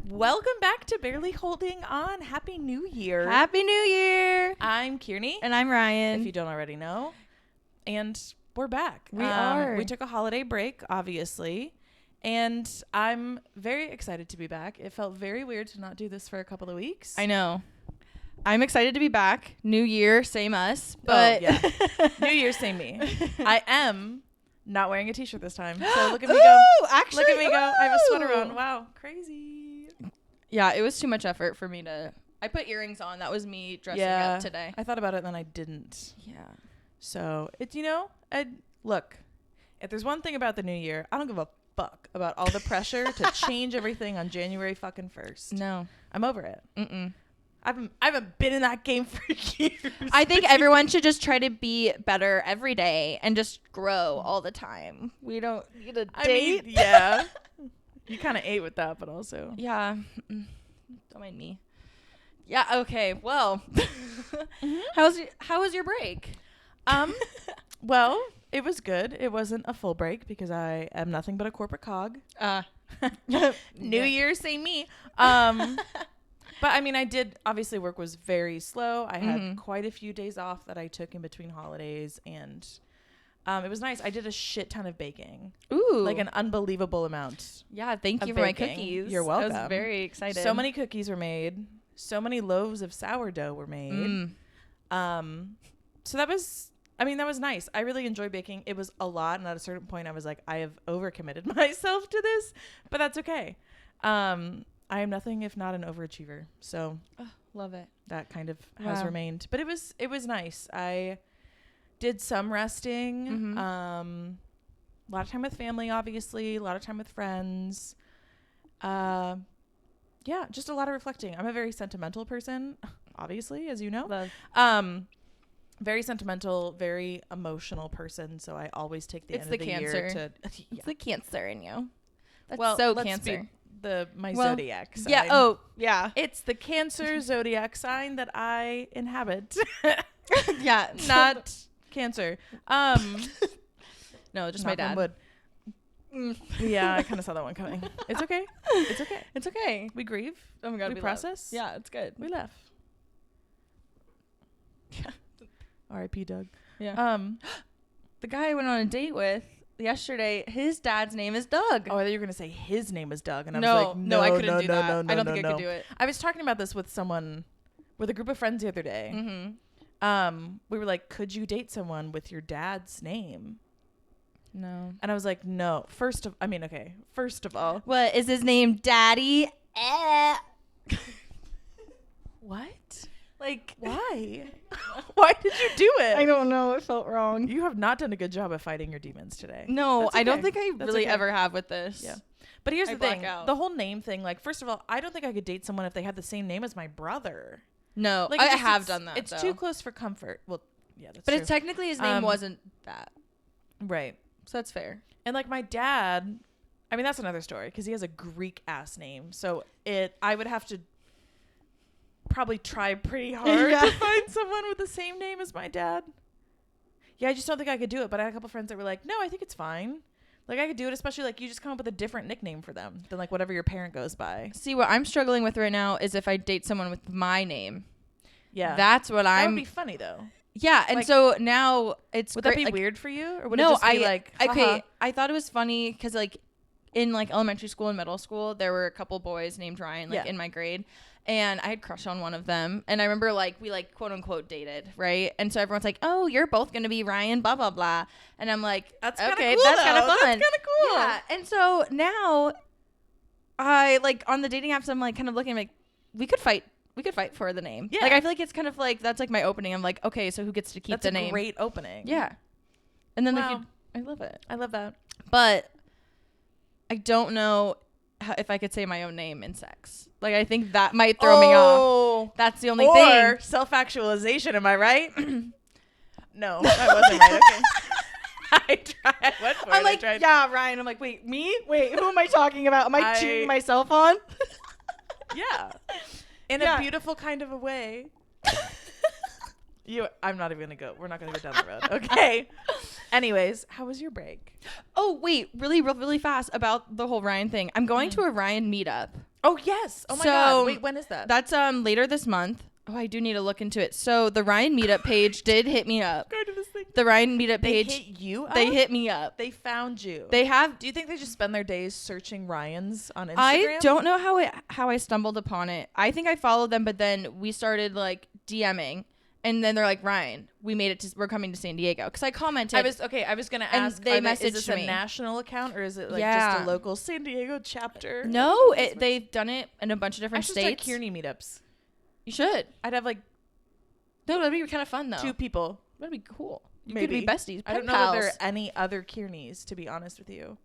Welcome back to Barely Holding On. Happy New Year. Happy New Year. I'm Kearney. And I'm Ryan. If you don't already know. And we're back. We are. We took a holiday break, obviously. And I'm very excited to be back. It felt very weird to not do this for a couple of weeks. I know. I'm excited to be back. New Year, same us. But yeah. New Year, same me. I am not wearing a t-shirt this time. So look at me go. Actually, look at me go. I have a sweater on. Wow. Crazy. Yeah, it was too much effort for me to... I put earrings on. That was me dressing up today. I thought about it and then I didn't. Yeah. So, it's, look, if there's one thing about the new year, I don't give a fuck about all the pressure to change everything on January fucking 1st. No. I'm over it. Mm-mm. I haven't been in that game for years. I think everyone should just try to be better every day and just grow all the time. We don't need a date. I mean, yeah. You kind of ate with that, but also. Yeah. Don't mind me. Yeah, okay. Well, Mm-hmm. how was your break? Well, it was good. It wasn't a full break because I am nothing but a corporate cog. New Year, same me. But I mean, obviously work was very slow. I had quite a few days off that I took in between holidays, and it was nice. I did a shit ton of baking. Ooh. Like an unbelievable amount. Yeah, thank you for baking. my cookies. You're welcome. I was very excited. So many cookies were made. So many loaves of sourdough were made. So that was nice. I really enjoyed baking. It was a lot, and at a certain point I was like, I have overcommitted myself to this, but that's okay. I am nothing if not an overachiever. So love it. that kind of has remained. But it was nice. I did some resting. A lot of time with family, obviously. A lot of time with friends. Yeah, just a lot of reflecting. I'm a very sentimental person, obviously, as you know. Love. Very sentimental, very emotional person. So I always take the end of the year to. It's the Cancer in you. That's Well, so let's Cancer. be my zodiac sign. Yeah. Oh, yeah. It's the Cancer zodiac sign that I inhabit. Yeah. Not Cancer. No, just my dad. Wood. Yeah, I kind of saw that one coming. It's okay. It's okay. It's okay. We grieve. Oh my God. We process. Yeah, it's good. We laugh. Yeah. R.I.P. Doug. Yeah. The guy I went on a date with yesterday, his dad's name is Doug. Oh, I thought you were going to say his name was Doug. And I no, was like, no, I couldn't do that. No, I don't think I could do it. I was talking about this with a group of friends the other day. Mm-hmm. We were like, could you date someone with your dad's name? No. And I was like, no. First of all. What is his name? Daddy? What? Like, why? Why did you do it? I don't know. It felt wrong. You have not done a good job of fighting your demons today. No, That's okay. I don't think I That's really okay. ever have with this. Yeah. But here's I the thing. black out. The whole name thing, like, first of all, I don't think I could date someone if they had the same name as my brother. No, Like, I it's have done that. It's though. too close for comfort. Well, yeah, that's But true. it's technically his name wasn't that. Right. So that's fair. And like my dad, I mean, that's another story because he has a Greek ass name. So I would have to probably try pretty hard to find someone with the same name as my dad. Yeah, I just don't think I could do it. But I had a couple friends that were like, no, I think it's fine. Like, I could do it, especially like you just come up with a different nickname for them than like whatever your parent goes by. See, what I'm struggling with right now is if I date someone with my name. Yeah. That's what That would be funny though. Yeah, and like, so now it's would great. that be like, weird for you? Or would no, it just be like, okay, I thought it was funny because like in like elementary school and middle school, there were a couple boys named Ryan like in my grade. And I had crush on one of them. And I remember like we like quote unquote dated, right? And so everyone's like, oh, you're both going to be Ryan, blah, blah, blah. And I'm like, that's okay, cool, that's kind of fun. That's kind of cool. Yeah. And so now I like on the dating apps, I'm like kind of looking like we could fight for the name. Yeah. Like I feel like it's kind of like that's like my opening. I'm like, okay, so who gets to keep the name? That's a great opening. Yeah. And then wow. I love it. I love that. But I don't know if I could say my own name in sex. Like, I think that might throw me off. That's the only thing. Or self-actualization, am I right? No, that wasn't right. Okay. I tried. I went for it. I'm like, I tried. yeah, Ryan. I'm like, wait, me? Wait, who am I talking about? Am I cheating myself on? Yeah. In a beautiful kind of a way. I'm not even going to go. We're not going to go down the road. Okay. Anyways, how was your break? Oh, wait, really fast about the whole Ryan thing. I'm going to a Ryan meetup. Oh yes. Oh my So, god. Wait, when is that? That's later this month. Oh, I do need to look into it. So the Ryan meetup page did hit me up. Go to this thing. The Ryan meetup They page. hit you up? They hit me up. They found you. They have. Do you think they just spend their days searching Ryan's on Instagram? I don't know how I stumbled upon it. I think I followed them, but then we started like DMing, and then they're like, Ryan, we're coming to San Diego, because I commented. I was gonna And ask. they is messaged this me. a national account or is it like Yeah. just a local San Diego chapter? No, they've done it in a bunch of I different should states. start Kearney meetups. You should. I'd have like No, that'd be kind of fun though. 2 people. That'd be cool. You Maybe. could be besties. I don't know that there are any other Kearneys, to be honest with you.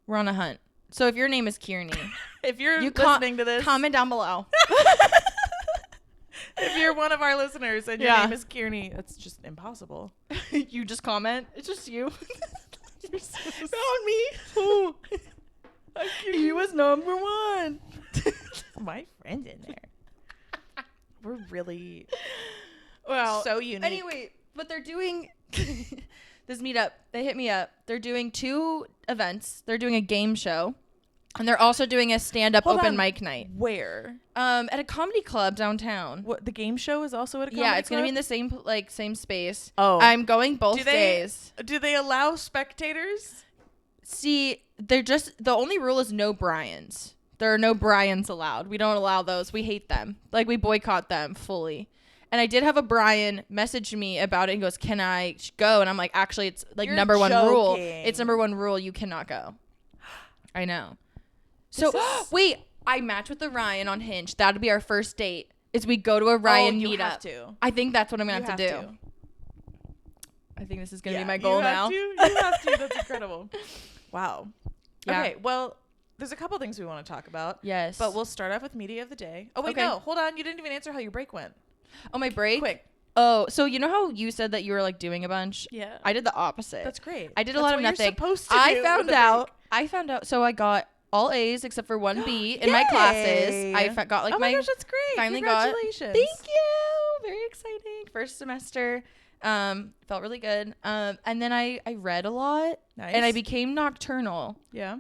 We're on a hunt. So if your name is Kearney, If you're listening to this, comment down below. if you're one of our listeners and your Yeah. name is Kearney, that's just impossible. You just comment. It's just you. You're so Found me. Ooh. He was number 1. my friend in there. We're really Well, so unique. anyway, but they're doing this meetup. They hit me up. They're doing 2 events. They're doing a game show, and they're also doing a stand-up Hold open on. mic night. Where? At a comedy club downtown. What, the game show is also at a comedy Yeah, it's gonna be in club? the same space. Oh. I'm going both days. Do they allow spectators? See, the only rule is no Bryans. There are no Bryans allowed. We don't allow those. We hate them. Like, we boycott them fully. And I did have a Brian message me about it and goes, can I go? And I'm like, actually, it's like You're number 1 rule. joking. It's number 1 rule. You cannot go. I know. So, wait, I match with the Ryan on Hinge. That'd be our first date, is we go to a Ryan you meetup. have to. I think that's what I'm going You to have to do. I think this is going to be my goal now. You have to. That's incredible. Wow. Yeah. Okay, well, there's a couple things we want to talk about. Yes. But we'll start off with media of the day. Oh, wait, Okay. no. Hold on. You didn't even answer how your break went. Oh, my break? Quick. Oh, so you know how you said that you were like doing a bunch? Yeah. I did the opposite. That's great. I did a That's lot of what nothing. You're supposed to I do found with a out. break. I found out. So I got all A's except for 1 B in my classes. I got like oh my gosh, that's great. finally Congratulations. Thank you. Very exciting. First semester. Felt really good. And then I read a lot. Nice. And I became nocturnal. Yeah.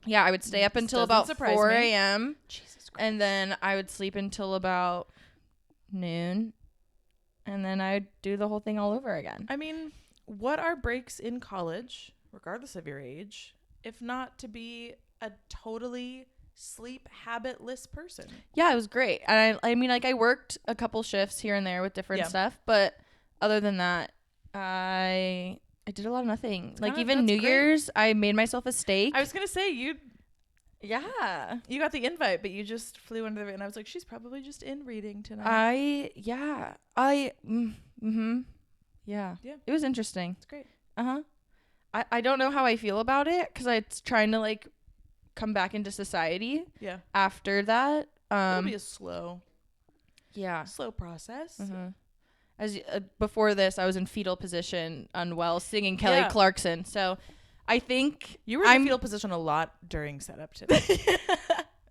Yeah, I would stay up This until doesn't about surprise 4 me. a.m. Jesus Christ. And then I would sleep until about noon. And then I'd do the whole thing all over again. I mean, what are breaks in college, regardless of your age, if not to be a totally sleep habitless person? Yeah, it was great. And I mean, like, I worked a couple shifts here and there with different stuff, but other than that, I did a lot of nothing. Like, even New Year's, I made myself a steak. I was gonna say you Yeah. got the invite, but you just flew under the, and I was like, she's probably just in reading tonight. Yeah. Yeah. It was interesting. It's great. I don't know how I feel about it, because it's trying to like come back into society Yeah. after that. It'll be a slow Yeah. process. As before this, I was in fetal position, unwell, singing Kelly Yeah. Clarkson. So I think You were in the fetal position a lot during setup today. It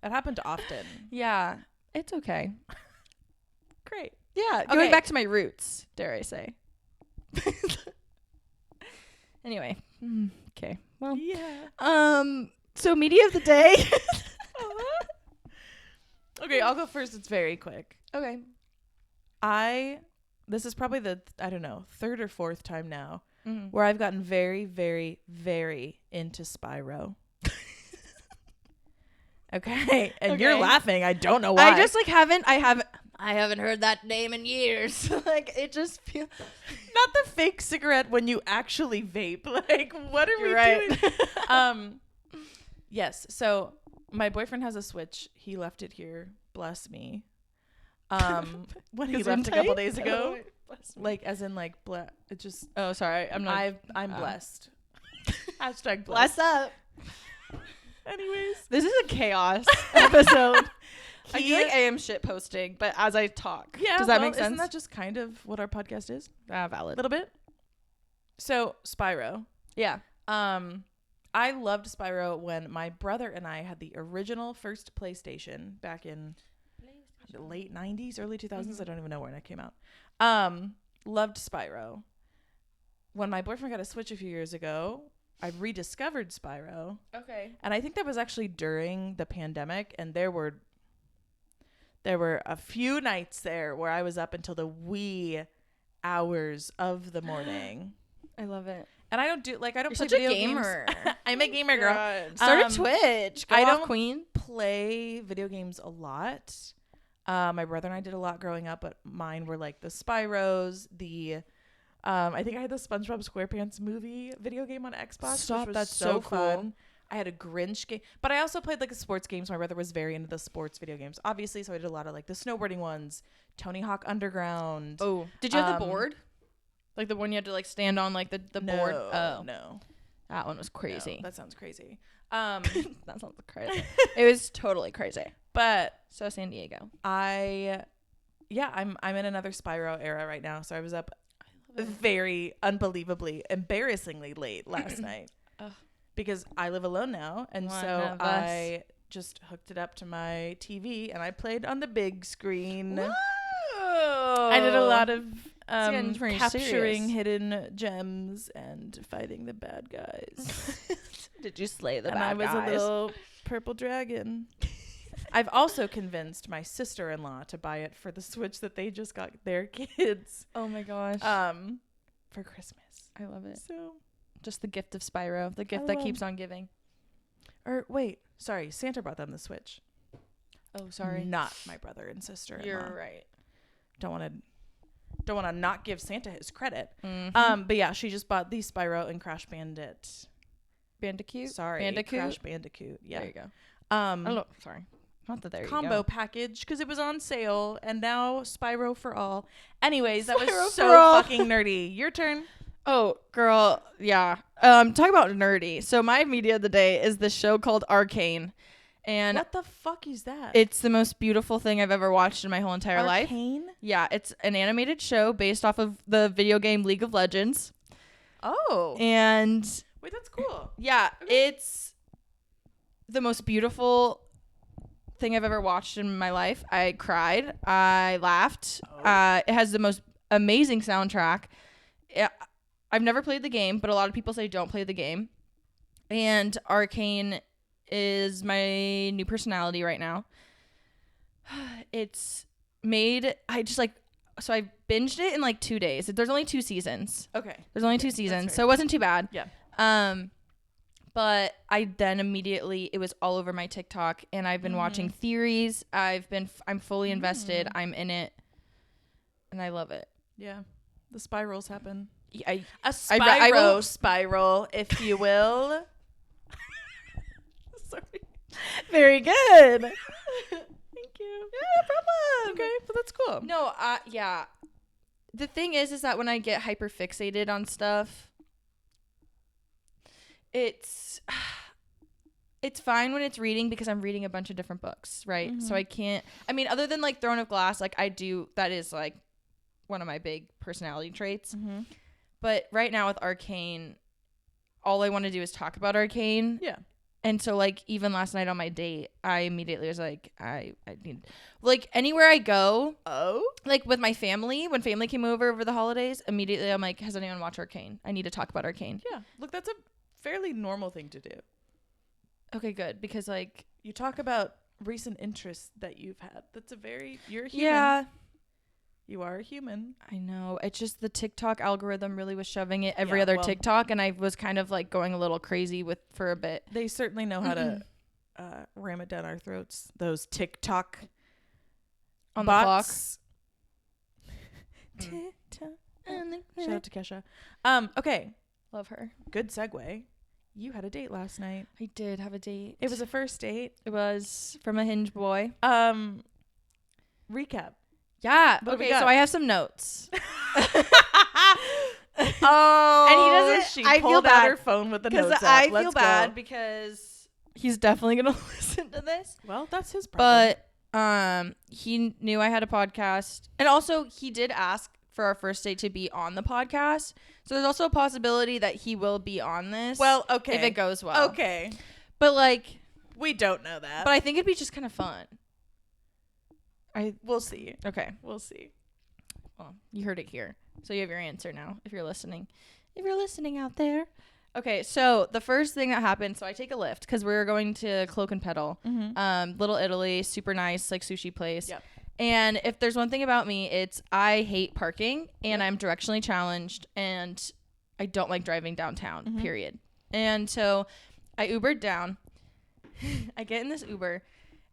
happened often. Yeah, it's okay. Great. Yeah, Okay. going back to my roots, dare I say. Anyway, okay. Well, Yeah. so media of the day. Okay, I'll go first. It's very quick. Okay. This is probably the, I don't know, 3rd or 4th time now Mm-hmm. where I've gotten very, very, very into Spyro. Okay. And you're Okay. laughing. I don't know why. I just like I haven't heard that name in years. Like, it just feels. Not the fake cigarette when you actually vape. Like, what are we You're right. doing? Yes. So my boyfriend has a Switch. He left it here. Bless me. When he left a couple days ago. Like, as in, like, it just. Oh, sorry. I'm not. I'm blessed. Hashtag Bless blessed. up. Anyways. This is a chaos episode. I feel like I am shit posting, but as I talk. Yeah. Does that make sense? Isn't that just kind of what our podcast is? A Valid. little bit. So, Spyro. Yeah. I loved Spyro when my brother and I had the original first PlayStation back in the late 90s, early 2000s. I don't even know when it came out. Loved Spyro. When my boyfriend got a Switch a few years ago, rediscovered Spyro. Okay. And I think that was actually during the pandemic, and there were a few nights there where I was up until the wee hours of the morning. I love it. And I don't play such video a gamer. games. I'm a gamer girl. Start a Twitch. Go I off, don't queen. play video games a lot. My brother and I did a lot growing up, but mine were like the Spyros, I think I had the SpongeBob SquarePants movie video game on Xbox. Stop, which was that's so fun. cool. I had a Grinch game, but I also played like the sports games. My brother was very into the sports video games, obviously, so I did a lot of like the snowboarding ones, Tony Hawk Underground. Oh, did you have the board? Like the one you had to like stand on, like the board? Oh, no. That one was crazy. No, that sounds crazy. That sounds crazy. It was totally crazy. But so San Diego. I'm in another Spyro era right now. So I was up very unbelievably, embarrassingly late last night because I live alone now, and so I just hooked it up to my TV and I played on the big screen. Whoa! I did a lot of capturing serious. Hidden gems and fighting the bad guys. Did you slay the and bad I was guys? a little purple dragon. I've also convinced my sister-in-law to buy it for the Switch that they just got their kids. Oh my gosh. For Christmas. I love it. So just the gift of Spyro, the gift that keeps on giving. Or wait, sorry, Santa brought them the Switch. Oh, sorry. Not my brother and sister-in-law. You're right. Don't want to not give Santa his credit. Mm-hmm. But yeah, she just bought the Spyro and Crash Bandicoot. Sorry, Bandicoot. Crash Bandicoot. Yeah. There you go. Oh, sorry. Not that there combo you go. package because it was on sale, and now Spyro for all. Anyways, that Spyro was for so all. fucking nerdy. Your turn. Oh, girl, yeah. Talk about nerdy. So my media of the day is this show called Arcane, and What the fuck is that? it's the most beautiful thing I've ever watched in my whole entire life. Arcane? Yeah, it's an animated show based off of the video game League of Legends. Oh. And Wait, that's cool. yeah, it's the most beautiful thing I've ever watched in my life. I cried. I laughed. It has the most amazing soundtrack. I've never played the game, but a lot of people say don't play the game. And Arcane is my new personality right now. It's made, I binged it in like 2 days. There's only 2 seasons. Okay. There's only 2 seasons, so it wasn't too bad. Yeah. But I then immediately, it was all over my TikTok, and I've been watching theories. I'm fully invested. I'm in it, and I love it. Yeah. The spirals happen. A spiral, if you will. Sorry. Very good. Thank you. Yeah, no problem. Okay, but that's cool. No, yeah. The thing is that when I get hyper fixated on stuff, it's fine when it's reading because I'm reading a bunch of different books, right? So I can't, I mean, other than like Throne of Glass, like that is like one of my big personality traits. But right now with Arcane, all I want to do is talk about Arcane. Yeah. And so like even last night on my date, I immediately was like, I need, like anywhere I go, like with my family, when family came over the holidays, immediately I'm like, has anyone watched Arcane? I need to talk about Arcane. Yeah. Look, that's a fairly normal thing to do. Okay, good. Because like you talk about recent interests that you've had. You're a human. Yeah. You are a human. I know. It's just the TikTok algorithm really was shoving it every other TikTok, and I was kind of like going a little crazy for a bit. They certainly know how to ram it down our throats. Those TikTok on bots. The clock. Shout out to Kesha. Okay. Love her. Good segue. You had a date last night. I did have a date. It was a first date. It was from a Hinge boy. Recap. Yeah. What okay, so I have some notes. Oh, and he doesn't. She I pulled feel out bad her phone with the because notes. I Let's feel go. bad because he's definitely gonna listen to this. Well, that's his problem. But he knew I had a podcast, and also he did ask for our first date to be on the podcast. So there's also a possibility that he will be on this. Well, okay, if it goes well. Okay, but like we don't know that. But I think it'd be just kind of fun. We'll see. Okay, we'll see. Well, you heard it here, so you have your answer now. If you're listening out there, Okay, so the first thing that happened, so I take a lift because we were going to Cloak and Pedal, Little Italy, super nice, like sushi place. Yep. And if there's one thing about me, it's I hate parking and I'm directionally challenged and I don't like driving downtown, period. And so I Ubered down. I get in this Uber,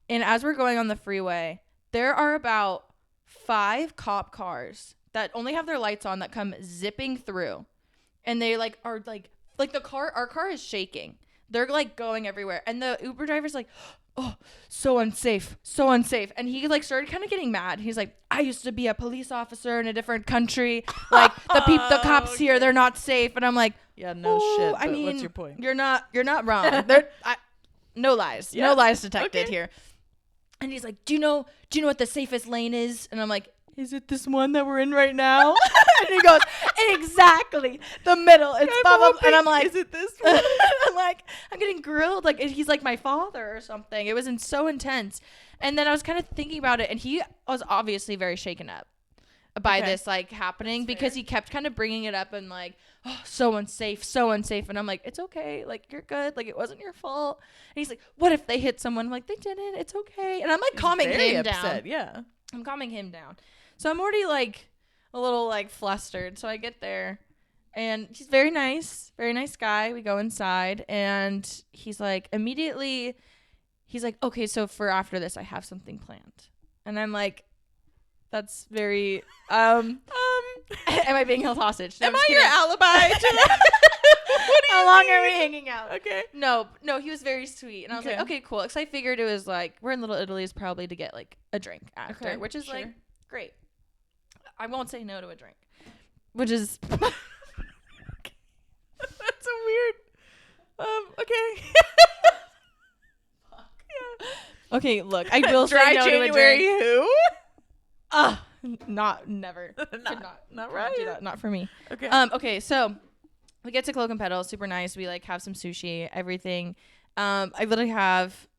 and as we're going on the freeway, there are about 5 cop cars that only have their lights on that come zipping through. And they like are like our car is shaking. They're like going everywhere. And the Uber driver's like, oh, so unsafe. And he like started kind of getting mad. He's like, I used to be a police officer in a different country. Like the cops here, they're not safe. And I'm like, yeah, no shit. I mean, what's your point? You're not wrong. No lies. Yeah. No lies detected here. And he's like, do you know what the safest lane is? And I'm like, is it this one that we're in right now? And he goes, exactly. The middle. It's blah, blah, blah. And I'm like, is it this one? I'm like, I'm getting grilled. Like, he's like my father or something. It was so intense. And then I was kind of thinking about it, and he was obviously very shaken up by this like happening because he kept kind of bringing it up and like, oh, so unsafe. And I'm like, it's okay. Like, you're good. Like, it wasn't your fault. And he's like, what if they hit someone? I'm like, they didn't. It's okay. And I'm like calming him down. Yeah. I'm calming him down. So I'm already like a little like flustered. So I get there and he's very nice guy. We go inside and he's like okay, so for after this I have something planned. And I'm like, that's very am I being held hostage? No, am I your alibi? How long are we hanging out? Okay. No, he was very sweet. And I was like, okay, cool. Because I figured it was like, we're in Little Italy is probably to get like a drink after, which is like, great. I won't say no to a drink, which is. That's a weird. Okay. Fuck. Yeah. Okay, look, I will say no January to a drink. Who? Never. Not right. Do that. Not for me. Okay. Okay, so we get to Cloak and Pedal, super nice. We like have some sushi, everything. I literally have.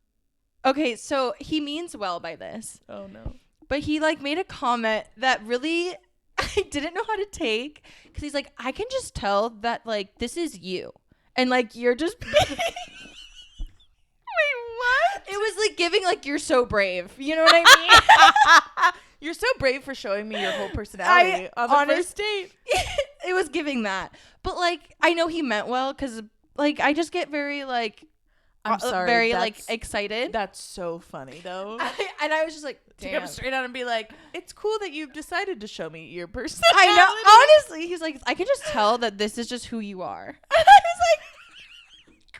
Okay, so he means well by this. Oh no. But he like made a comment that really I didn't know how to take because he's like, I can just tell that like this is you and like you're just. Wait, what? It was like giving like you're so brave. You know what I mean? You're so brave for showing me your whole personality on the first date. It was giving that, but like I know he meant well because like I just get very like. I'm sorry. Very like excited. That's so funny though. And I was just like, damn. To come straight out and be like, it's cool that you've decided to show me your personality. I know. Honestly, he's like, I can just tell that this is just who you are. And I was like,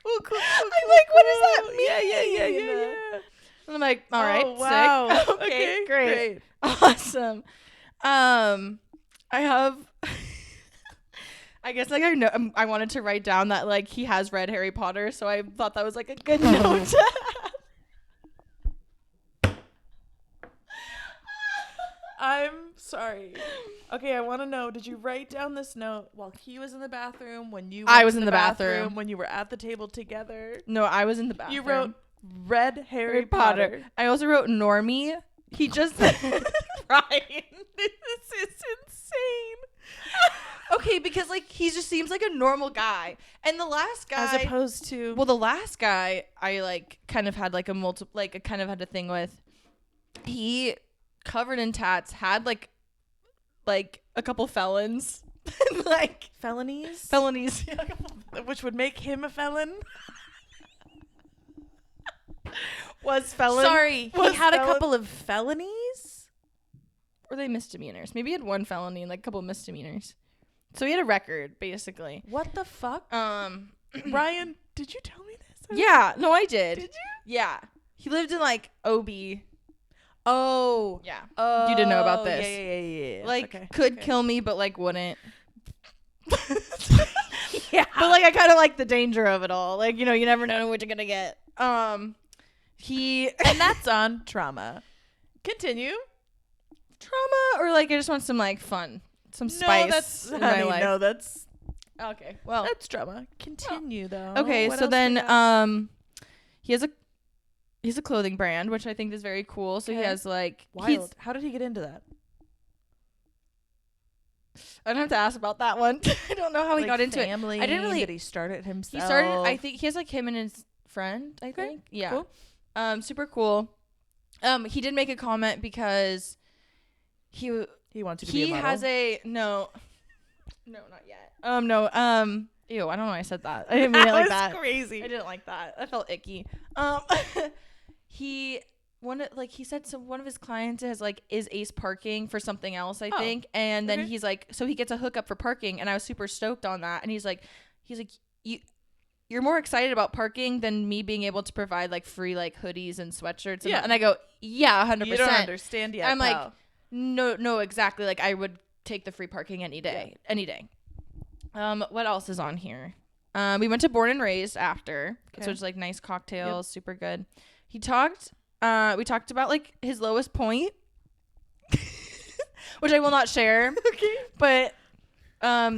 cool. I'm like, what does that mean? Yeah. And I'm like, all right, wow. Sick. Okay, great. Awesome. I have. I guess like I wanted to write down that like he has read Harry Potter, so I thought that was like a good note to have. I'm sorry. Okay, I want to know, did you write down this note while he was in the bathroom, when you I was in the bathroom, when you were at the table together? No, I was in the bathroom. You wrote read Harry Potter. I also wrote Normie. He just Ryan, this is insane. Okay, because like he just seems like a normal guy, and the last guy, as opposed to, well, the last guy I like kind of had like a kind of had a thing with. He covered in tats, had like a couple felons, like felonies, which would make him a felon. Was felon? Sorry, he had a couple of felonies. Were they misdemeanors? Maybe he had one felony and like a couple of misdemeanors. So he had a record, basically. What the fuck? Ryan, did you tell me this? Yeah, no, I did. Did you? Yeah. He lived in like OB. Oh. Yeah. Oh. You didn't know about this. Yeah. Like, could kill me, but like wouldn't. Yeah. But like I kind of like the danger of it all. Like, you know, you never know what you're going to get. And that's on trauma. Continue. Trauma or like I just want some like fun. Some spice in my life. No, that's okay. Well, that's drama. Continue though. Okay, what so then he has a clothing brand, which I think is very cool. So he has like wild. How did he get into that? I don't have to ask about that one. I don't know how he got into family, it. I didn't really. Did he start it himself? He started. I think he has like him and his friend. I think. Yeah. Cool. Super cool. He did make a comment because he wants to be a model. He has a no, not yet. No. Ew, I don't know why I said that. I didn't mean it like that. Crazy. I didn't like that. I felt icky. He said one of his clients is Ace Parking for something else, I think. And then he's like, so he gets a hookup for parking, and I was super stoked on that. And he's like, you're more excited about parking than me being able to provide like free like hoodies and sweatshirts. And I go, yeah, 100%. You don't understand yet. I'm pal. like, no, exactly. Like I would take the free parking any day. What else is on here? We went to Born and Raised after, so it's like nice cocktails, super good. We talked about like his lowest point, which I will not share. Okay. But but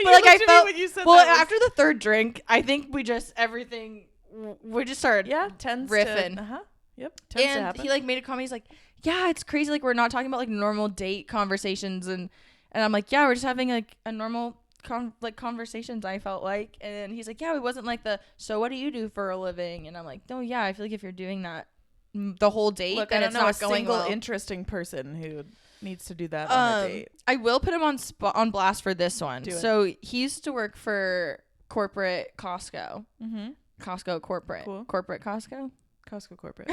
like I felt when you said after the third drink, I think we just started 10s riffing. Yep. And he like made a comment. He's like, yeah, it's crazy. Like we're not talking about like normal date conversations and I'm like, yeah, we're just having like a normal conversations. I felt like, and he's like, yeah, it wasn't like so what do you do for a living? And I'm like, no, yeah, I feel like if you're doing that the whole date, then it's not going well. Interesting person who needs to do that on a date. I will put him on blast for this one. So he used to work for corporate Costco. Mm-hmm. Costco corporate. Cool. Corporate Costco. Costco corporate.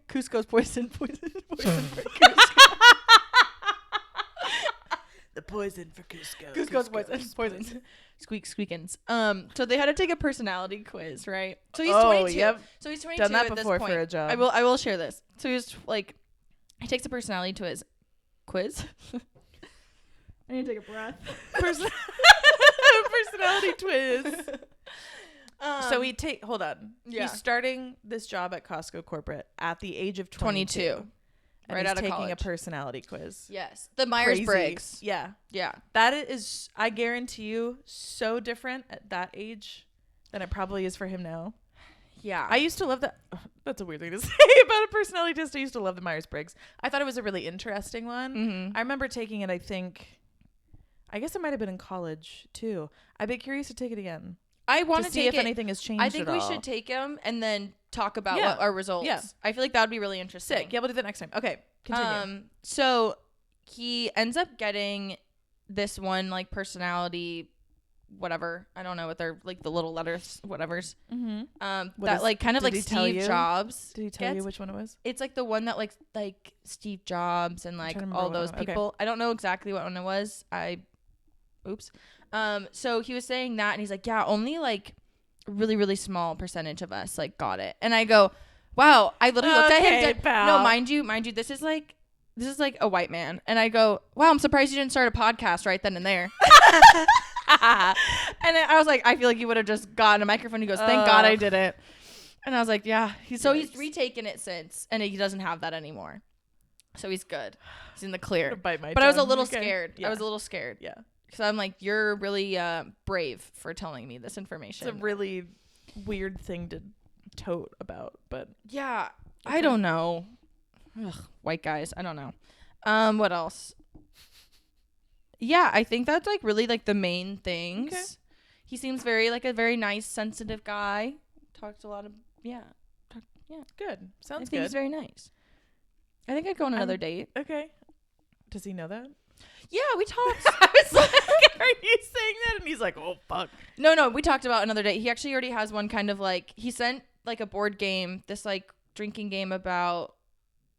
Cusco's poison for Cusco. The poison for Cusco. Cusco's poison. Squeakins. So they had to take a personality quiz, right? So he's 22. Yep. So he's 22 Done that at before this point. For a job. I will share this. So he's like, he takes a personality quiz. I need to take a breath. Personality quiz. So hold on. Yeah. He's starting this job at Costco corporate at the age of 22. And right out of college. Taking a personality quiz. Yes. The Myers-Briggs. Yeah. That is, I guarantee you, so different at that age than it probably is for him now. Yeah. I used to love that. That's a weird thing to say about a personality test. I used to love the Myers-Briggs. I thought it was a really interesting one. Mm-hmm. I remember taking it, I guess it might have been in college too. I'd be curious to take it again. I want to see if anything has changed. I think we should take them and then talk about what our results. Yeah. I feel like that would be really interesting. Sick. Yeah, we'll do that next time. Okay, continue. So he ends up getting this one like personality, whatever. I don't know what they're like, the little letters, whatever's. Mm-hmm. That like kind of like Steve Jobs. Did he tell you which one it was? It's like the one that like Steve Jobs and like all those people. Okay. I don't know exactly what one it was. Oops. So he was saying that, and he's like, yeah, only like really, really small percentage of us like got it. And I go, wow. I literally looked at him. No, mind you, this is like a white man. And I go, wow, I'm surprised you didn't start a podcast right then and there. And I was like, I feel like you would have just gotten a microphone. He goes, thank God I did it. And I was like, yeah. He's retaken it since, and he doesn't have that anymore. So he's good. He's in the clear. But I was a little scared. Yeah. I was a little scared. Yeah. Because I'm like, you're really brave for telling me this information. It's a really weird thing to tote about, but yeah, okay. I don't know. Ugh, white guys, I don't know. What else? Yeah, I think that's like really like the main things. Okay. He seems very like a very nice, sensitive guy. Talks a lot of good. Sounds good. I think he's very nice. I think I'd go on another date. Okay. Does he know that? Yeah, we talked. I was like, are you saying that? And he's like, oh, fuck. No, we talked about another day. He actually already has one kind of like, he sent like a board game, this like drinking game about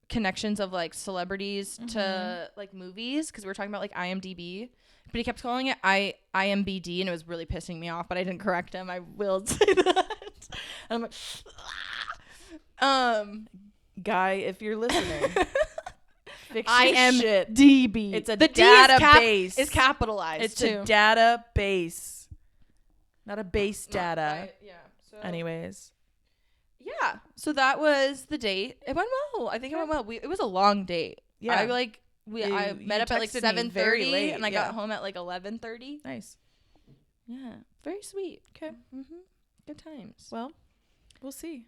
connections of like celebrities to like movies. Cause we were talking about like IMDb, but he kept calling it IMBD and it was really pissing me off, but I didn't correct him. I will say that. And I'm like, guy, if you're listening. IMDb. It's a database. It's capitalized. It's a database, not a base data. So anyways, yeah. So that was the date. It went well. I think it went well. It was a long date. Yeah. I met up at like 7:30 and I got home at like 11:30. Nice. Yeah. Very sweet. Okay. Mm-hmm. Good times. Well, we'll see.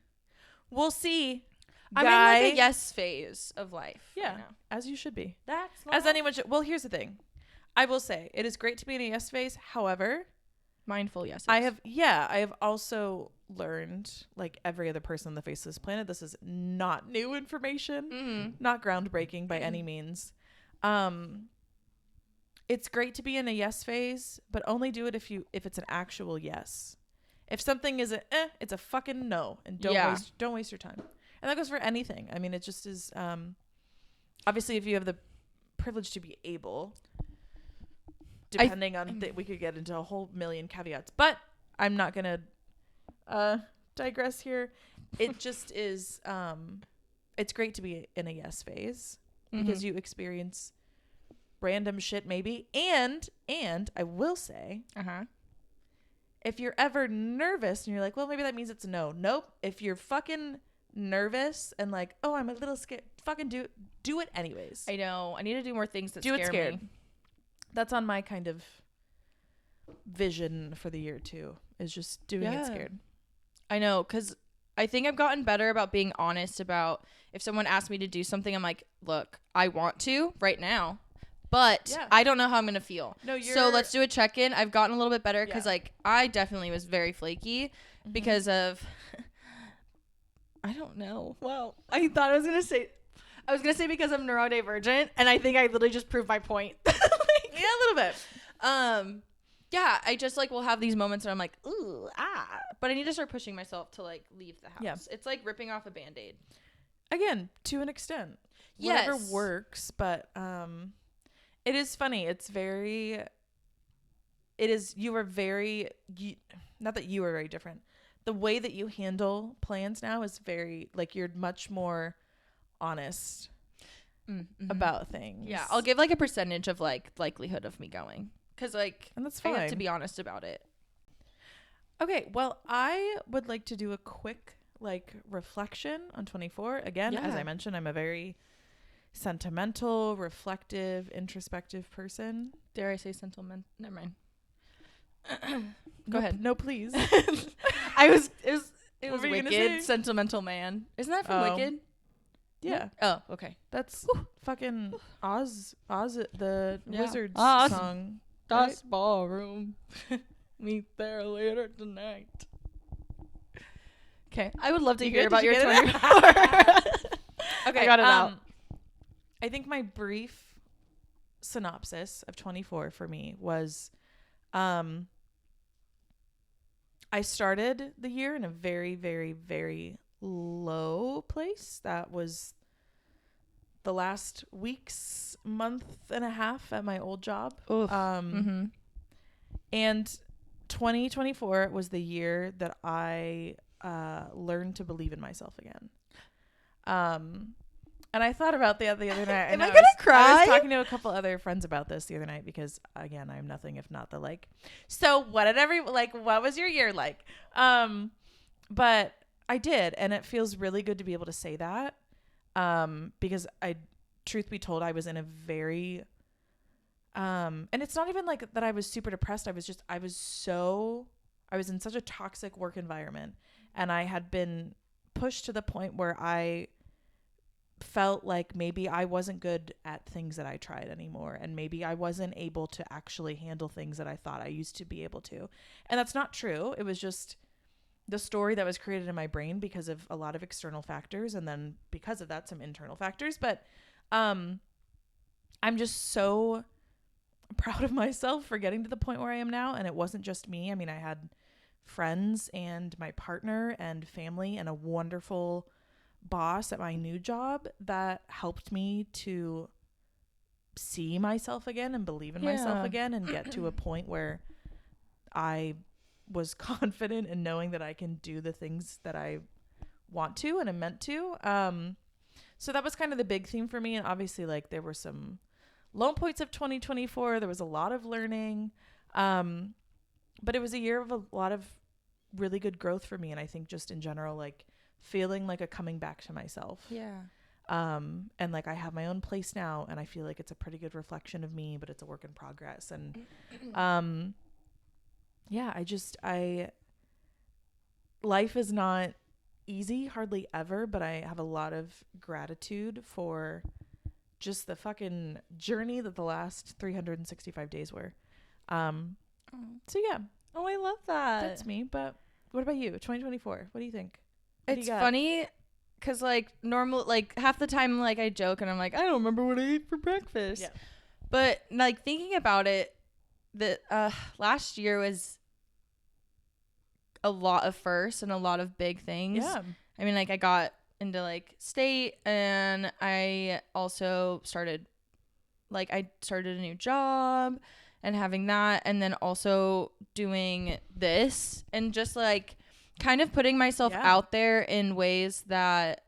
I'm in like a yes phase of life. Yeah, right now. As you should be. That's as anyone should. Well, here's the thing. I will say it is great to be in a yes phase. However, Mindful yeses. I have also learned, like every other person on the face of this planet, this is not new information, not groundbreaking by any means. It's great to be in a yes phase, but only do it if it's an actual yes. If something is it's a fucking no, and don't waste your time. And that goes for anything. I mean, it just is. Obviously, if you have the privilege to be able, depending on we could get into a whole million caveats, but I'm not gonna digress here. It just is. It's great to be in a yes phase because you experience random shit maybe, and I will say, if you're ever nervous and you're like, well, maybe that means it's a no. Nope. If you're fucking nervous and like, oh, I'm a little scared, fucking do it anyways. I know. I need to do more things that do scare it scared. me. That's on my kind of vision for the year too, is just doing it scared. I know, because I think I've gotten better about being honest about if someone asks me to do something, I'm like, look, I want to right now, but I don't know how I'm going to feel. No, so let's do a check-in. I've gotten a little bit better because like I definitely was very flaky because of, I don't know. Well, I thought I was going to say because I'm neurodivergent, and I think I literally just proved my point. Yeah, a little bit. Yeah, I just like will have these moments where I'm like, ooh, but I need to start pushing myself to like leave the house. Yeah. It's like ripping off a Band-Aid. Again, to an extent. Yes. Whatever works, but it is funny. You are very, not that you are very different. The way that you handle plans now is very, like, you're much more honest about things. Yeah, I'll give like a percentage of like likelihood of me going. Because, like, and that's fine. I have to be honest about it. Okay, well, I would like to do a quick, like, reflection on 24. Again, as I mentioned, I'm a very sentimental, reflective, introspective person. Dare I say sentimental? Never mind. Go ahead. No, please. It was Wicked, Sentimental Man. Isn't that from Wicked? Yeah. Oh, okay. That's fucking Oz, the Wizard's song. Das ballroom. Meet there later tonight. Okay. I would love to hear about your 24. Okay. I got it out. I think my brief synopsis of 24 for me was I started the year in a very, very, very low place. That was the last month and a half at my old job. And 2024 was the year that I learned to believe in myself again. And I thought about the other night. Am I gonna cry? I was talking to a couple other friends about this the other night because, again, I'm nothing if not the like. So what was your year like? But I did, and it feels really good to be able to say that. Because truth be told, I was in a very, and it's not even like that I was super depressed. I was in such a toxic work environment, and I had been pushed to the point where I felt like maybe I wasn't good at things that I tried anymore. And maybe I wasn't able to actually handle things that I thought I used to be able to. And that's not true. It was just the story that was created in my brain because of a lot of external factors, and then because of that, some internal factors. But I'm just so proud of myself for getting to the point where I am now. And it wasn't just me. I mean, I had friends and my partner and family and a wonderful boss at my new job that helped me to see myself again and believe in myself again and get to a point where I was confident in knowing that I can do the things that I want to and am meant to. So that was kind of the big theme for me. And obviously, like, there were some low points of 2024. There was a lot of learning. But it was a year of a lot of really good growth for me. And I think just in general, like, feeling like a coming back to myself. Yeah. And like I have my own place now, and I feel like it's a pretty good reflection of me, but it's a work in progress. And life is not easy, hardly ever, but I have a lot of gratitude for just the fucking journey that the last 365 days were. So yeah. Oh, I love that. That's me. But what about you? 2024. What do you think? It's funny because like normal, like half the time, like I joke and I'm like, I don't remember what I ate for breakfast. Yeah. But like thinking about it, that last year was a lot of firsts and a lot of big things. Yeah. I mean, like I got into like state, and I also started a new job and having that, and then also doing this, and just like kind of putting myself out there in ways that,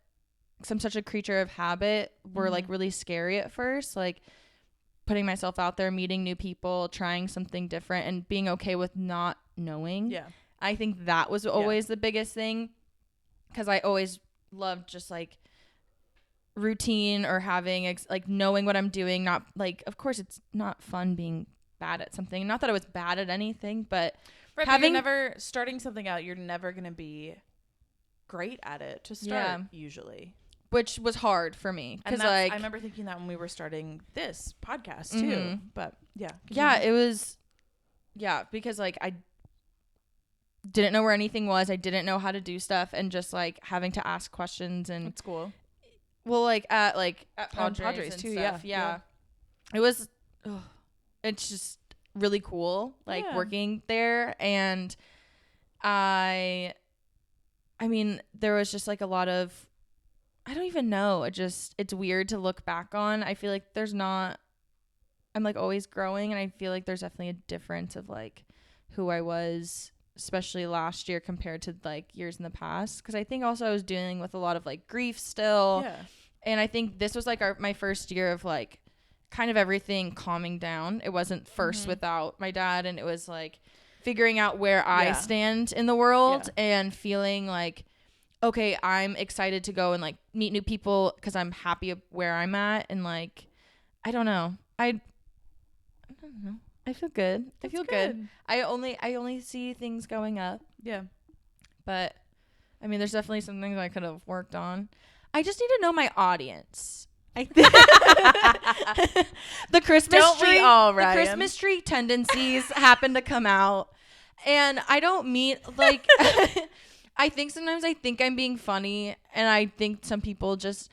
'cause I'm such a creature of habit, were like really scary at first, like putting myself out there, meeting new people, trying something different, and being okay with not knowing. Yeah. I think that was always the biggest thing, because I always loved just like routine or having like knowing what I'm doing. Not like, of course it's not fun being bad at something, not that I was bad at anything, but having never starting something out, you're never gonna be great at it to start, usually, which was hard for me, because like I remember thinking that when we were starting this podcast too. But it was because like I didn't know where anything was. I didn't know how to do stuff, and just like having to ask questions. And it's cool. Well, like at Padres and too. Stuff. Yeah. It was. It's just really cool, like working there, and I mean, there was just like a lot of, I don't even know. It's weird to look back on. I feel like I'm like always growing, and I feel like there's definitely a difference of like who I was, especially last year compared to like years in the past. Cause I think also I was dealing with a lot of like grief still. Yeah. And I think this was like my first year of like kind of everything calming down. It wasn't first without my dad, and it was like figuring out where I stand in the world and feeling like, okay, I'm excited to go and like meet new people because I'm happy where I'm at. And like, I don't know. I don't know. I feel good. I feel good. I only see things going up. Yeah. But I mean, there's definitely some things I could have worked on. I just need to know my audience. I think the Christmas tree tendencies happen to come out, and I don't mean like I think sometimes I think I'm being funny, and I think some people just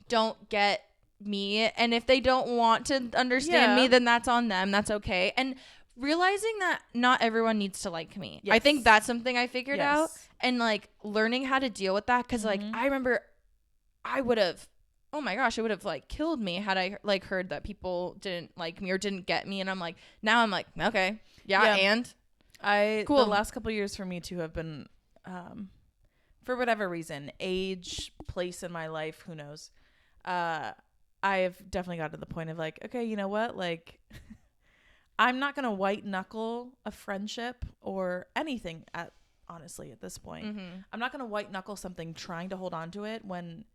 don't get me, and if they don't want to understand me, then that's on them. That's okay. And realizing that not everyone needs to like me. I think that's something I figured out, and like learning how to deal with that, because like I remember I would have, oh my gosh, it would have like killed me had I like heard that people didn't like me or didn't get me. And I'm like, now I'm like, okay, and cool. The last couple of years for me too have been, for whatever reason, age, place in my life, who knows, I've definitely got to the point of like, okay, you know what, like I'm not gonna white knuckle a friendship or anything honestly at this point. I'm not gonna white knuckle something trying to hold on to it when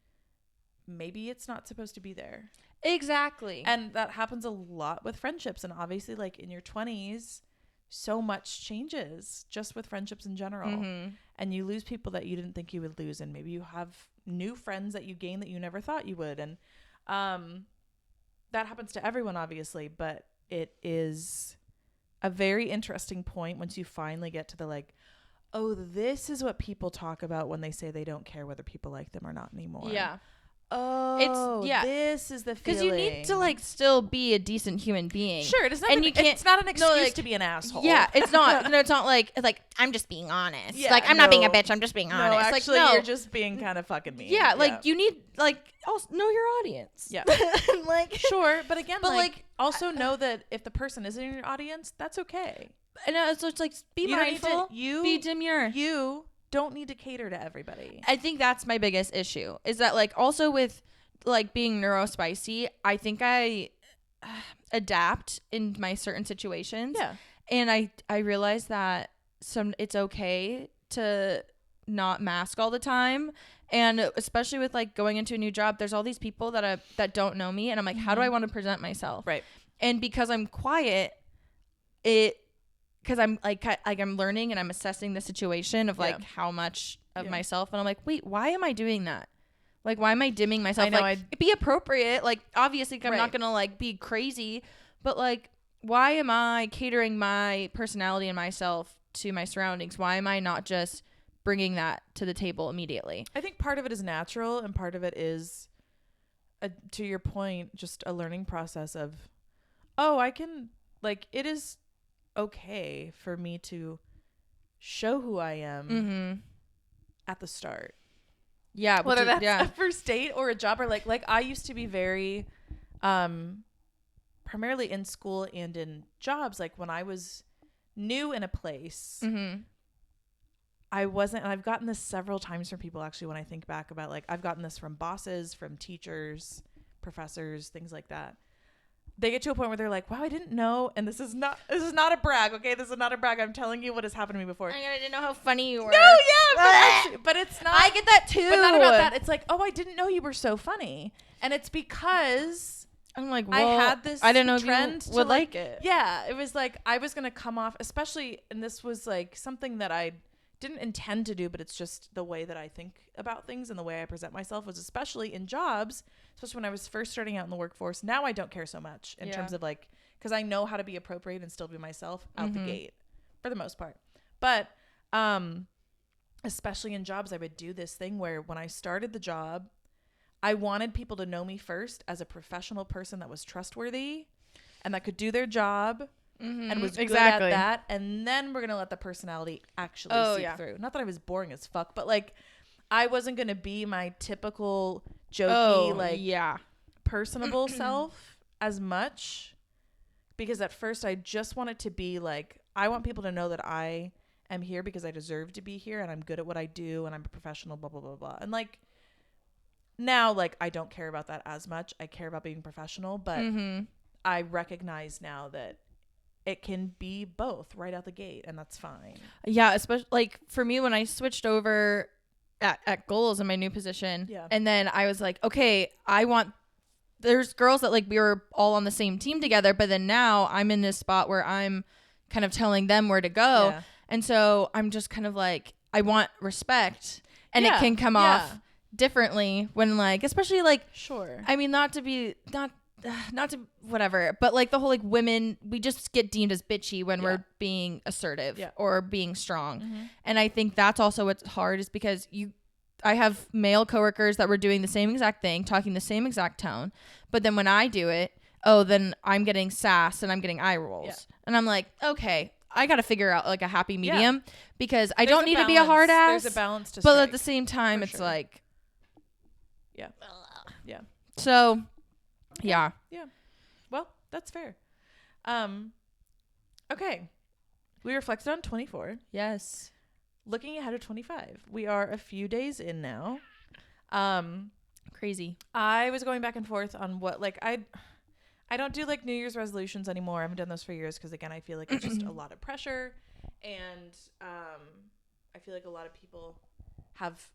maybe it's not supposed to be there. Exactly. And that happens a lot with friendships, and obviously like in your 20s so much changes just with friendships in general, and you lose people that you didn't think you would lose, and maybe you have new friends that you gain that you never thought you would. And that happens to everyone obviously, but it is a very interesting point once you finally get to the like, oh, this is what people talk about when they say they don't care whether people like them or not anymore. Oh, this is the feeling. Because you need to like still be a decent human being. Sure, it's not. And you can't. It's not an excuse to be an asshole. Yeah, it's not. No, it's not like I'm just being honest. Yeah, like I'm not being a bitch. I'm just being honest. No, actually, like, you're just being kind of fucking mean. Yeah, like you need like also know your audience. Yeah, like sure, but again, like also know that if the person isn't in your audience, that's okay. And so it's like be mindful. Be demure. You don't need to cater to everybody. I think that's my biggest issue, is that like also with like being neurospicy, I think I adapt in my certain situations. Yeah. And I realize that it's okay to not mask all the time. And especially with like going into a new job, there's all these people that don't know me, and I'm like, how do I want to present myself? Right. And because I'm quiet, because I'm like I'm learning and I'm assessing the situation of like how much of myself, and I'm like, wait, why am I doing that? Like, why am I dimming myself? I know, like, be appropriate. Like, obviously, I'm not gonna like be crazy, but like, why am I catering my personality and myself to my surroundings? Why am I not just bringing that to the table immediately? I think part of it is natural, and part of it is, to your point, just a learning process of, oh, I can, like, it is okay for me to show who I am at the start. Yeah, whether that's a first date or a job, or like I used to be very primarily in school and in jobs. Like when I was new in a place, I wasn't, and I've gotten this several times from people actually when I think back about, like, I've gotten this from bosses, from teachers, professors, things like that. They get to a point where they're like, wow, I didn't know. And this is not a brag. Okay. This is not a brag. I'm telling you what has happened to me before. I didn't know how funny you were. No, yeah. But it's not. I get that too. But not about that. It's like, oh, I didn't know you were so funny. And it's because I'm like, well, I had this I didn't know trend if you would like it. Yeah. It was like, I was going to come off, especially, and this was like something that I didn't intend to do, but it's just the way that I think about things and the way I present myself, was especially in jobs, especially when I was first starting out in the workforce. Now I don't care so much in terms of, like, because I know how to be appropriate and still be myself out the gate for the most part. But especially in jobs, I would do this thing where when I started the job, I wanted people to know me first as a professional person that was trustworthy and that could do their job. And was good at that, and then we're gonna let the personality actually seep through. Not that I was boring as fuck, but like, I wasn't gonna be my typical jokey, personable self as much, because at first I just wanted to be like, I want people to know that I am here because I deserve to be here, and I'm good at what I do, and I'm a professional, blah blah blah blah. And like, now, like, I don't care about that as much. I care about being professional, but I recognize now that it can be both right out the gate, and that's fine. Yeah, especially like for me when I switched over at Goals in my new position, and then I was like, okay, there's girls that like we were all on the same team together, but then now I'm in this spot where I'm kind of telling them where to go, and so I'm just kind of like, I want respect, and it can come off differently when, like, especially like, I mean, not to whatever, but like the whole, like, women, we just get deemed as bitchy when we're being assertive or being strong. And I think that's also what's hard, is because I have male coworkers that were doing the same exact thing, talking the same exact tone, but then when I do it, then I'm getting sass and I'm getting eye rolls, and I'm like, okay, I got to figure out like a happy medium, because I don't need to be a hard ass. There's a balance to but strike, at the same time, it's like, so. Yeah. Well, that's fair. Okay. We reflected on 24. Yes. Looking ahead to 25. We are a few days in now. Crazy. I was going back and forth on what, like, I don't do like New Year's resolutions anymore. I haven't done those for years because, again, I feel like it's just a lot of pressure, and I feel like a lot of people have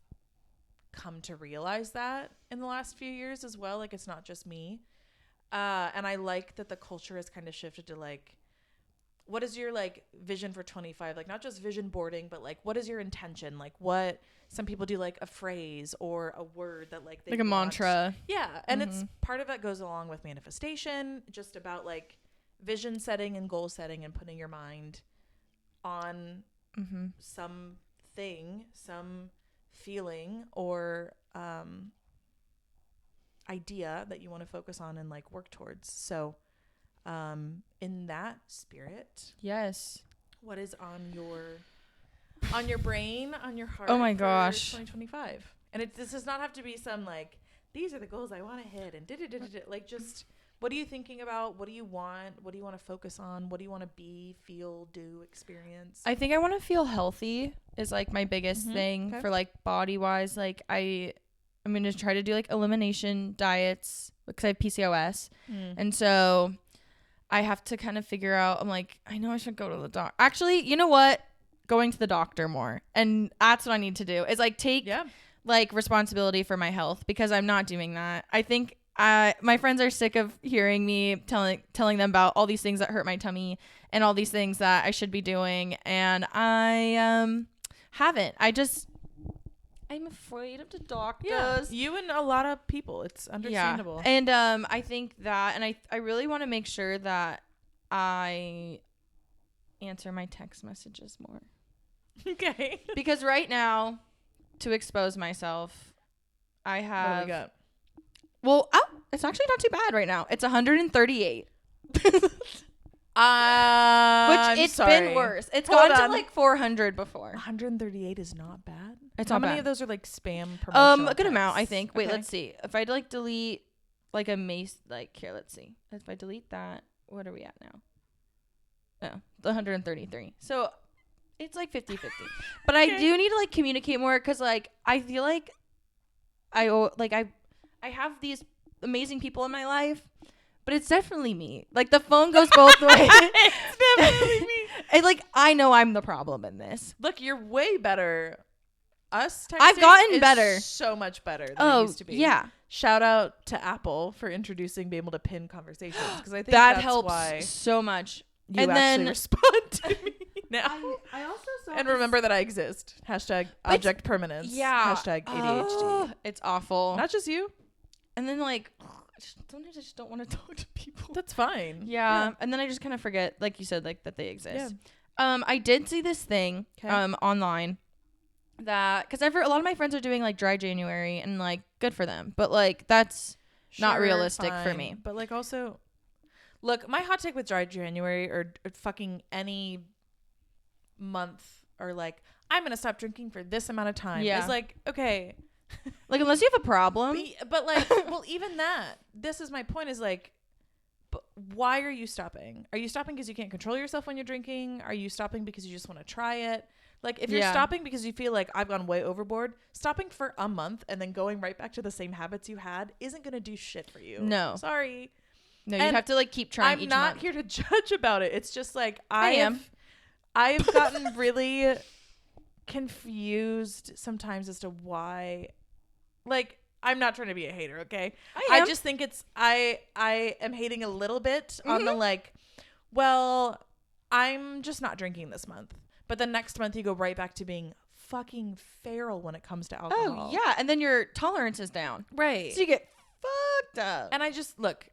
come to realize that in the last few years as well. Like, it's not just me. And I like that the culture has kind of shifted to, like, what is your, like, vision for 25? Like, not just vision boarding, but like, what is your intention? Like, what some people do, like a phrase or a word that, like, they like a mantra. Yeah. And it's part of that goes along with manifestation, just about like vision setting and goal setting and putting your mind on some thing, some feeling or idea that you want to focus on and like work towards. So in that spirit, yes, what is on your brain, on your heart? Oh my gosh, 2025. And this does not have to be some like, these are the goals I want to hit and like, just what are you thinking about? What do you want? What do you want to focus on? What do you want to be, feel, do, experience? I think I want to feel healthy is like my biggest thing for like body wise. Like I'm going to try to do like elimination diets because I have PCOS. And so I have to kind of figure out, I'm like, I know I should go to the doctor. Actually, you know what? Going to the doctor more. And that's what I need to do is like take like responsibility for my health, because I'm not doing that. I think my friends are sick of hearing me telling them about all these things that hurt my tummy and all these things that I should be doing. And I haven't. I'm afraid of the doctors. Yeah, you and a lot of people. It's understandable. Yeah. And I think that, and I really want to make sure that I answer my text messages more. Okay. Because right now, to expose myself, I have. What do we got? Well, it's actually not too bad right now. It's 138. Which it's been worse. It's gone to like 400 before. 138 is not bad. It's How not many bad. of those are like spam promotional A good amount, I texts? think. Wait, let's see. If I like delete like a mace, like here, let's see. If I delete that, what are we at now? Oh, 133. So it's like 50-50. But I do need to like communicate more because like I feel like I have these amazing people in my life. But it's definitely me. Like, the phone goes both ways. It's definitely me. And, like, I know I'm the problem in this. Look, you're way better. Us texting I've gotten is better. So much better than it used to be. Yeah. Shout out to Apple for introducing being able to pin conversations. Because I think that that's helps why so much. you and actually then respond to me now. I also saw And remember that I exist. Hashtag object permanence. Yeah. Hashtag ADHD. It's awful. Not just you. And then, like, sometimes I just don't want to talk to people. That's fine. Yeah. And then I just kind of forget, like you said, like that they exist. Yeah. I did see this thing online that, because a lot of my friends are doing like dry January and like good for them. But like that's not realistic for me. But like also, look, my hot take with dry January or fucking any month or like, I'm going to stop drinking for this amount of time. Yeah. Is like, okay. Like, unless you have a problem. But like, well, even that, this is my point is like, but why are you stopping? Are you stopping because you can't control yourself when you're drinking? Are you stopping because you just want to try it? Like, if you're stopping because you feel like I've gone way overboard, stopping for a month and then going right back to the same habits you had isn't going to do shit for you. No. Sorry. No, you have to like keep trying each month. I'm not here to judge about it. It's just like I have gotten really confused sometimes as to why. Like, I'm not trying to be a hater, okay? I just think I am hating a little bit on the like, well, I'm just not drinking this month. But the next month you go right back to being fucking feral when it comes to alcohol. Oh, yeah. And then your tolerance is down. Right. So you get fucked up. And I just, look,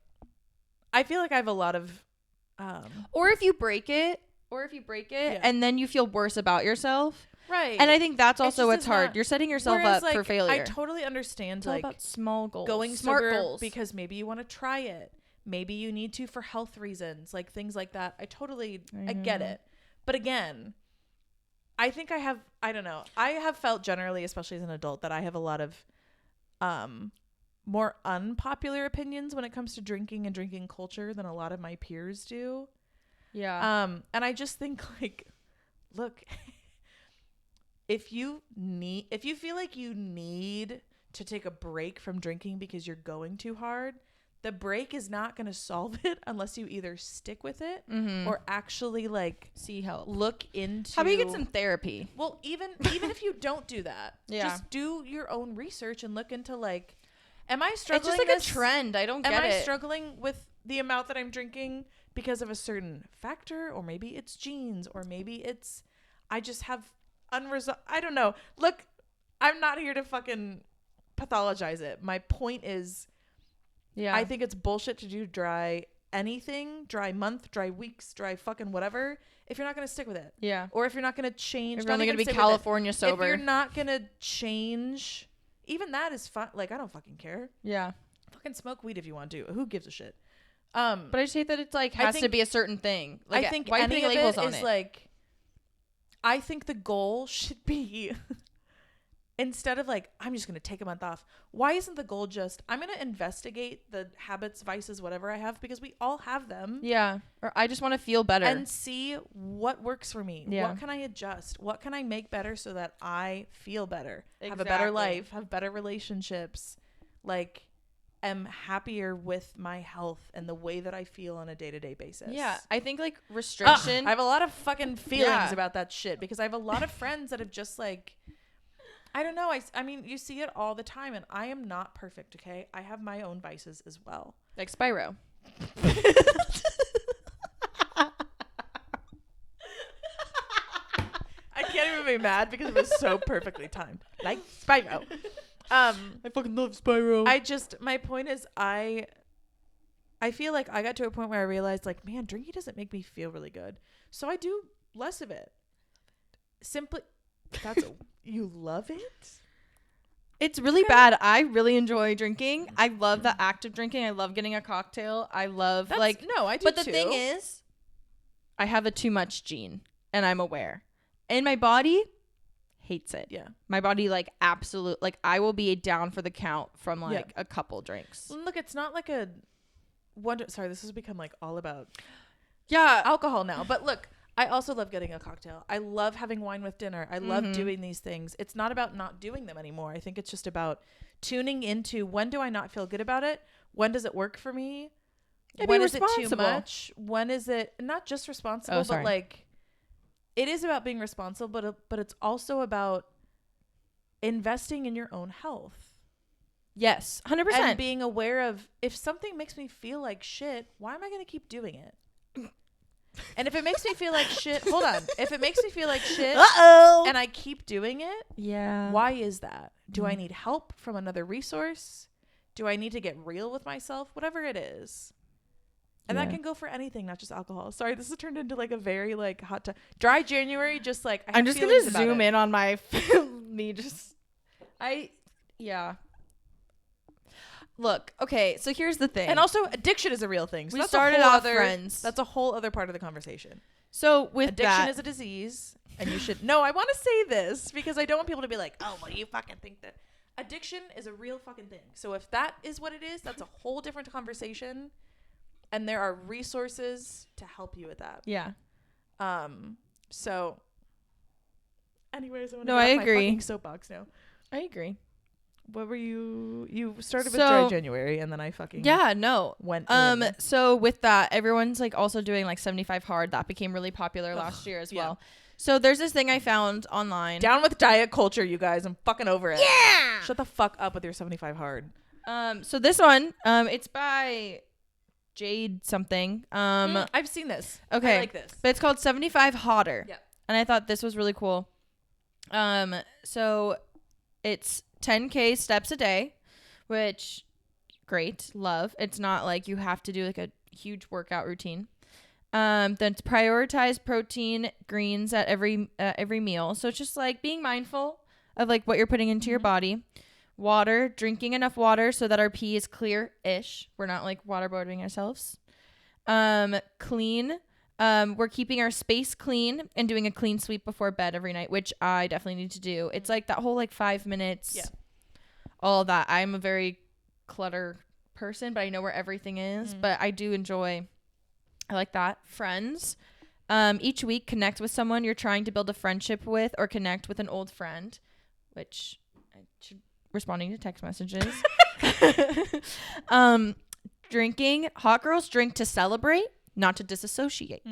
I feel like I have a lot of... Or if you break it and then you feel worse about yourself. Right. And I think that's also what's hard. You're setting yourself up like, for failure. I totally understand it's like all about small goals. Going smart sober goals. because maybe you want to try it. Maybe you need to for health reasons, like things like that. I get it. But again, I think I don't know. I have felt generally, especially as an adult, that I have a lot of more unpopular opinions when it comes to drinking and drinking culture than a lot of my peers do. Yeah. And I just think like, look, if you feel like you need to take a break from drinking because you're going too hard, the break is not going to solve it unless you either stick with it or actually like see help. Look into how about you get some therapy? Well, even if you don't do that, just do your own research and look into like, am I struggling? It's just like a trend. I don't get it. Am I struggling with the amount that I'm drinking because of a certain factor, or maybe it's genes, or maybe it's I just have unresolved. I don't know. Look, I'm not here to fucking pathologize it. My point is, I think it's bullshit to do dry month, dry weeks, dry fucking whatever, if you're not going to stick with it. Yeah. Or if you're not going to change. If you're only going to be California sober. If you're not going to change, even that is fine. Like, I don't fucking care. Yeah. Fucking smoke weed if you want to. Who gives a shit? But I just hate that it's like has to be a certain thing. Like, I think why any putting labels on is it? like, I think the goal should be instead of like, I'm just going to take a month off. Why isn't the goal just, I'm going to investigate the habits, vices, whatever I have, because we all have them. Yeah. Or I just want to feel better. And see what works for me. Yeah. What can I adjust? What can I make better so that I feel better? Exactly. Have a better life, have better relationships, like am happier with my health and the way that I feel on a day-to-day basis. Yeah. I think like restriction. I have a lot of fucking feelings about that shit because I have a lot of friends that have just like, I don't know. I mean, you see it all the time, and I am not perfect, okay? I have my own vices as well. Like Spyro. I can't even gonna be mad because it was so perfectly timed. Like Spyro. I fucking love Spyro. My point is I feel like I got to a point where I realized, like, man, drinking doesn't make me feel really good. So I do less of it. Simply, you love it? It's really bad. I really enjoy drinking. I love the act of drinking. I love getting a cocktail. I love No, I do but too. the thing is, I have a too much gene and I'm aware. And my body hates it. Yeah. My body I will be down for the count from a couple drinks. Look, it's not like sorry, this has become like all about alcohol now. But look, I also love getting a cocktail. I love having wine with dinner. I love doing these things. It's not about not doing them anymore. I think it's just about tuning into, when do I not feel good about it? When does it work for me? When is it too much? When is it not just responsible, but like it is about being responsible, but it's also about investing in your own health. Yes, 100%. And being aware of, if something makes me feel like shit, why am I going to keep doing it? And if it makes me feel like shit, hold on. If it makes me feel like shit and I keep doing it, why is that? Do I need help from another resource? Do I need to get real with myself? Whatever it is. And that can go for anything, not just alcohol. Sorry, this has turned into like a very like hot dry January. Just like I'm just gonna zoom in on my Look, okay, so here's the thing. And also, addiction is a real thing. So we started off friends. That's a whole other part of the conversation. So with addiction is a disease, and you should. No, I want to say this because I don't want people to be like, "Oh, well, you fucking think that." Addiction is a real fucking thing. So if that is what it is, that's a whole different conversation, and there are resources to help you with that. Yeah. So. Anyways, I agree. My fucking soapbox now. I agree. What were you started with dry January and then I fucking went in. So with that, everyone's like also doing like 75 hard. That became really popular last year as well. So there's this thing I found online. Down with diet culture, you guys. I'm fucking over it. Yeah. Shut the fuck up with your 75 hard. So this one, it's by Jade something. I've seen this. Okay. I like this. But it's called 75 Hotter. Yeah. And I thought this was really cool. So it's 10K steps a day, which great, love. It's not like you have to do like a huge workout routine. Then to prioritize protein, greens at every meal. So it's just like being mindful of like what you're putting into your body. Water, drinking enough water so that our pee is clear-ish. We're not like waterboarding ourselves. Clean. We're keeping our space clean and doing a clean sweep before bed every night, which I definitely need to do. It's like that whole like 5 minutes. Yeah. All of that. I'm a very clutter person, but I know where everything is. But I do enjoy. I like that. Friends. Each week connect with someone you're trying to build a friendship with, or connect with an old friend, which I should responding to text messages. Drinking. Hot girls drink to celebrate, not to disassociate.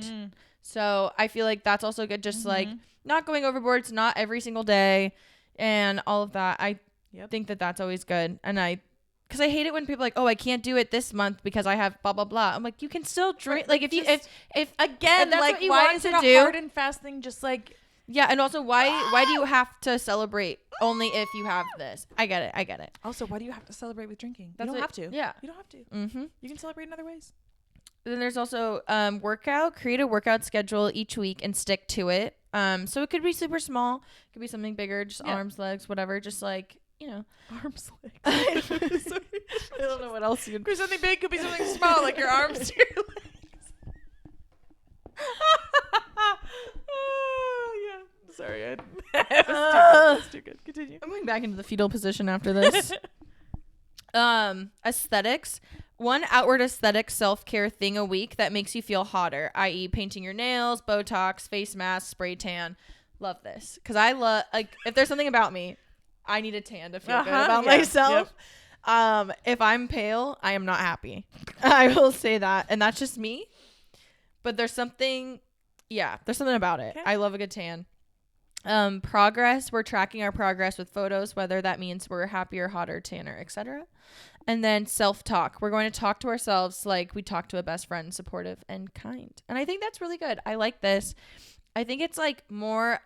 So I feel like that's also good. Just like not going overboard. It's not every single day and all of that. I think that that's always good. And because I hate it when people are like, oh, I can't do it this month because I have blah, blah, blah. I'm like, you can still drink. Like if again, that's like, what you why want is to it do. A hard and fast thing? Just like. Yeah. And also why do you have to celebrate only if you have this? I get it. Also, why do you have to celebrate with drinking? You don't have to. Yeah. You don't have to. You can celebrate in other ways. Then there's also workout. Create a workout schedule each week and stick to it. So it could be super small. It could be something bigger, just arms, legs, whatever. Just like, you know. Arms, legs. I don't know what else you could be. Something big, could be something small, like your arms to your legs. Oh, yeah. Sorry. That's too good. Continue. I'm going back into the fetal position after this. Aesthetics. One outward aesthetic self-care thing a week that makes you feel hotter, i.e. painting your nails, Botox, face mask, spray tan. Love this. Because I love, like, if there's something about me, I need a tan to feel good about myself. Yep. If I'm pale, I am not happy. I will say that. And that's just me. But there's something about it. Okay. I love a good tan. Progress. We're tracking our progress with photos, whether that means we're happier, hotter, tanner, etc. And then self-talk. We're going to talk to ourselves like we talk to a best friend, supportive and kind. And I think that's really good. I like this. I think it's like more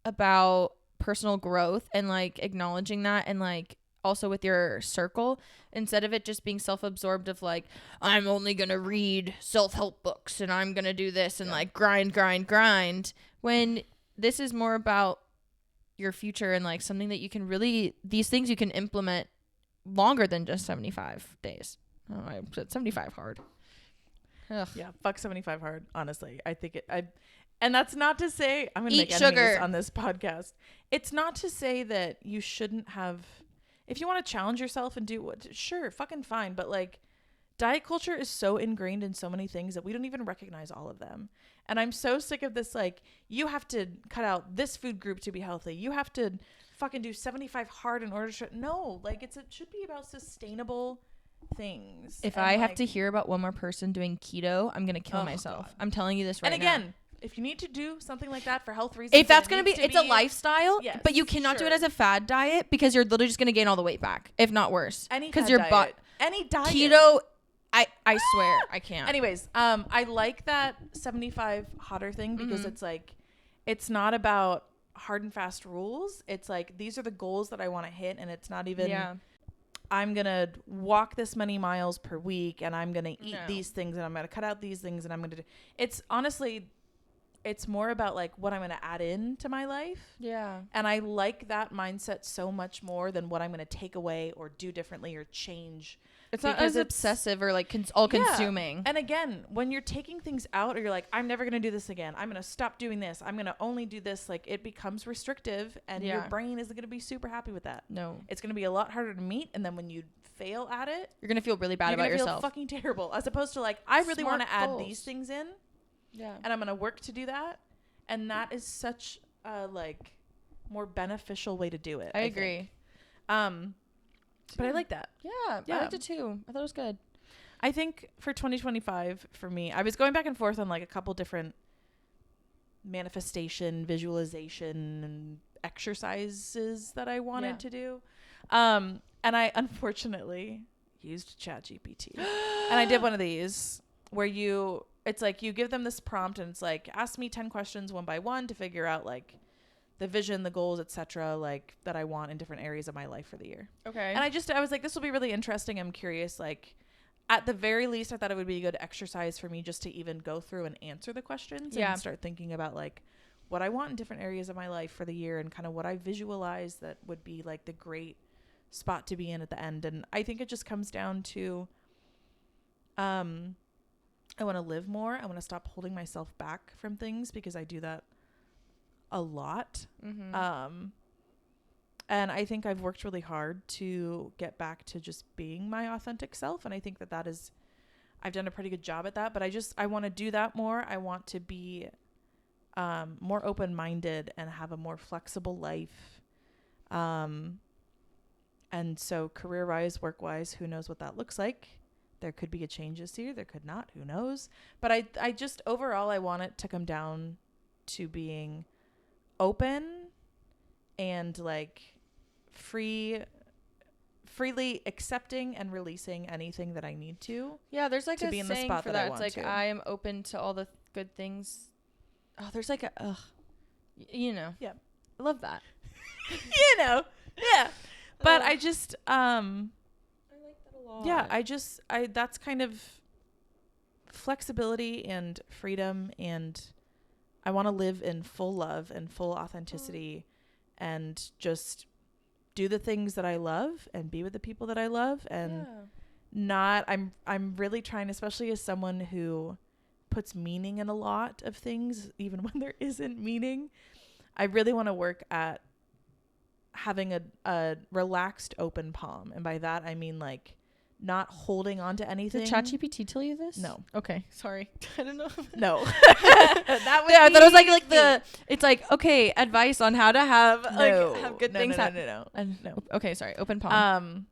about personal growth and like acknowledging that, and like also with your circle, instead of it just being self-absorbed of like, I'm only gonna read self-help books and I'm gonna do this and like grind, when this is more about your future and like something that you can really, these things you can implement longer than just 75 days. Oh, I said 75 hard. Ugh. Yeah, fuck 75 hard, honestly. I think and that's not to say I'm gonna Eat make enemies sugar on this podcast. It's not to say that you shouldn't have, if you want to challenge yourself and do what, sure, fucking fine, but like diet culture is so ingrained in so many things that we don't even recognize all of them. And I'm so sick of this, like, you have to cut out this food group to be healthy. You have to fucking do 75 hard in order to, no, like it should be about sustainable things. If and I have like, to hear about one more person doing keto, I'm gonna kill myself. God. I'm telling you this right now. And again, if you need to do something like that for health reasons, if that's gonna be, it's a lifestyle. Yes, but you cannot do it as a fad diet, because you're literally just gonna gain all the weight back, if not worse. Because your butt, any diet, keto. I swear I can't. Anyways, I like that 75 hotter thing because it's like, it's not about hard and fast rules. It's like, these are the goals that I want to hit, and it's not even I'm gonna walk this many miles per week and I'm gonna eat these things and I'm gonna cut out these things and I'm gonna do, it's honestly, it's more about like what I'm gonna add in to my life. Yeah. And I like that mindset so much more than what I'm gonna take away or do differently or change. It's not as obsessive or like all consuming. And again, when you're taking things out, or you're like, I'm never going to do this again, I'm going to stop doing this, I'm going to only do this, like it becomes restrictive, and your brain isn't going to be super happy with that. No. It's going to be a lot harder to meet, and then when you fail at it, you're going to feel really bad about yourself. You're going to feel fucking terrible, as opposed to like, I really want to add these things in. Yeah. And I'm going to work to do that. And that is such a like more beneficial way to do it. I agree. But I like that. Yeah, I liked it too. I thought it was good. I think for 2025, for me, I was going back and forth on like a couple different manifestation, visualization, and exercises that I wanted to do. And I unfortunately used ChatGPT. And I did one of these where it's like you give them this prompt and it's like, ask me 10 questions one by one to figure out like the vision, the goals, etc., like that I want in different areas of my life for the year. Okay. And I was like, this will be really interesting. I'm curious. Like, at the very least, I thought it would be a good exercise for me just to even go through and answer the questions and start thinking about like what I want in different areas of my life for the year and kind of what I visualize that would be like the great spot to be in at the end. And I think it just comes down to, I want to live more. I want to stop holding myself back from things because I do that a lot. And I think I've worked really hard to get back to just being my authentic self. And I think that is, I've done a pretty good job at that, but I want to do that more. I want to be more open-minded and have a more flexible life. And so career-wise, work-wise, who knows what that looks like? There could be a change this year. There could not. Who knows? But I just, overall, I want it to come down to being open and like freely accepting and releasing anything that I need to. Yeah, there's like to a be in the saying spot for that that. It's like, I am open to all the good things. Oh, there's like a you know. Yeah. I love that. You know. Yeah. But I just I like that a lot. Yeah, that's kind of flexibility and freedom, and I want to live in full love and full authenticity and just do the things that I love and be with the people that I love and I'm really trying, especially as someone who puts meaning in a lot of things, even when there isn't meaning. I really want to work at having a relaxed open palm. And by that, I mean like not holding on to anything. Did ChatGPT tell you this? No. Okay. Sorry. I don't know. No. That would I thought it was like it's like, okay, advice on how to have have good things. No. Okay, sorry. Open palm.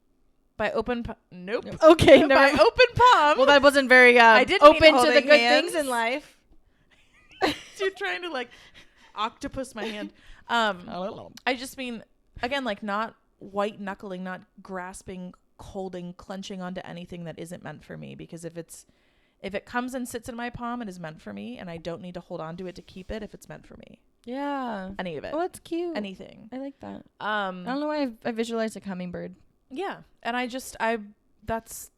By open nope. Okay, by open palm. Well, that wasn't very I didn't open mean to the holding good hands. things in life. You're trying to like octopus my hand. I just mean, again, like not white knuckling, not grasping, holding, clenching onto anything that isn't meant for me, because if it comes and sits in my palm, it is meant for me, and I don't need to hold on to it to keep it if it's meant for me. Yeah. Any of it. Oh, that's cute. Anything. I like that. I don't know why I visualized a hummingbird. Yeah. And that's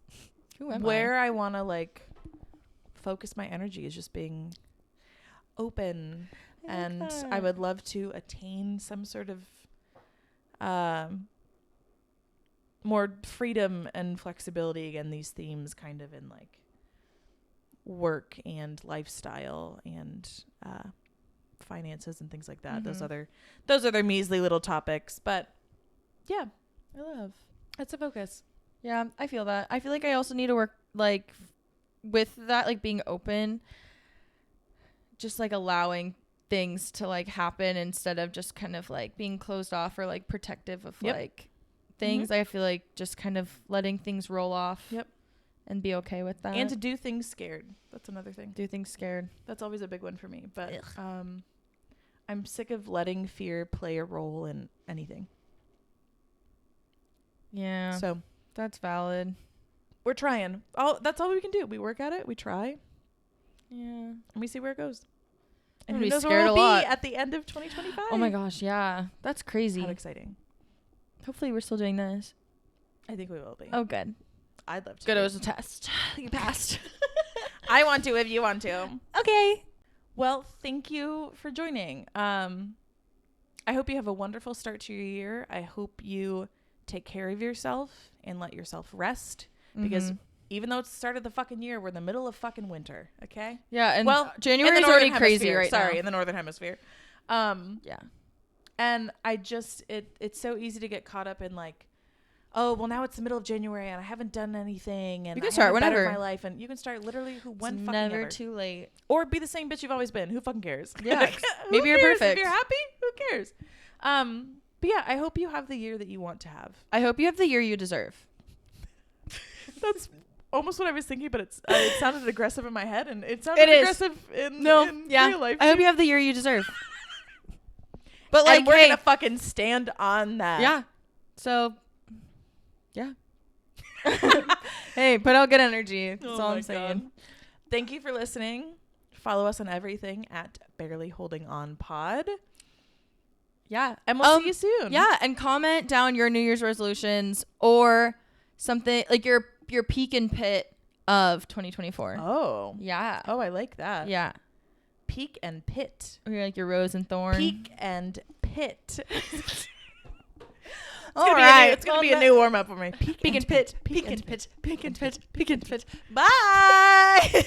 Who am where I want to like focus my energy, is just being open. And I would love to attain some sort of more freedom and flexibility. Again, these themes kind of in like work and lifestyle and finances and things like that. Mm-hmm. Those other measly little topics, but yeah, I love. It's a focus. Yeah, I feel that. I feel like I also need to work like with that, like being open, just like allowing things to like happen instead of just kind of like being closed off or like protective of like things. I feel like just kind of letting things roll off. Yep. And be okay with that. And to do things scared. That's another thing. Do things scared. That's always a big one for me. But I'm sick of letting fear play a role in anything. Yeah. So that's valid. We're trying. That's all we can do. We work at it. We try. Yeah. And we see where it goes. And who we knows scared where a we'll lot be at the end of 2025. Oh my gosh, yeah. That's crazy. How exciting. Hopefully we're still doing this. I think we will be. Oh, good. I'd love to. Good, it was a test. You passed. I want to if you want to. Okay. Well, thank you for joining. I hope you have a wonderful start to your year. I hope you take care of yourself and let yourself rest. Because even though it's the start of the fucking year, we're in the middle of fucking winter. Okay? Yeah, and January is already crazy right now. Sorry, in the northern hemisphere. Yeah. And I just it's so easy to get caught up in like, oh, well, now it's the middle of January and I haven't done anything, and you can start whenever. My life, and you can start literally when it's fucking never ever. too late. Or be the same bitch you've always been. Who fucking cares? Yeah. Maybe Maybe you're perfect. If you're happy, who cares? But yeah, I hope you have the year that you want to have. I hope you have the year you deserve. That's almost what I was thinking, but it sounded aggressive in my head, and it sounded aggressive in real life. I hope you have the year you deserve. But like, and we're gonna fucking stand on that. Yeah. So, yeah. Hey, put out good energy. That's all I'm saying. God. Thank you for listening. Follow us on everything at Barely Holding On Pod. Yeah. And we'll see you soon. Yeah. And comment down your New Year's resolutions or something like your peak and pit of 2024. Oh. Yeah. Oh, I like that. Yeah. Peak and pit. Or like your rose and thorn. Peak and pit. It's gonna be a new warm up for me. Peak and pit. Peak and pit. Peak and pit. Peak and pit. Bye.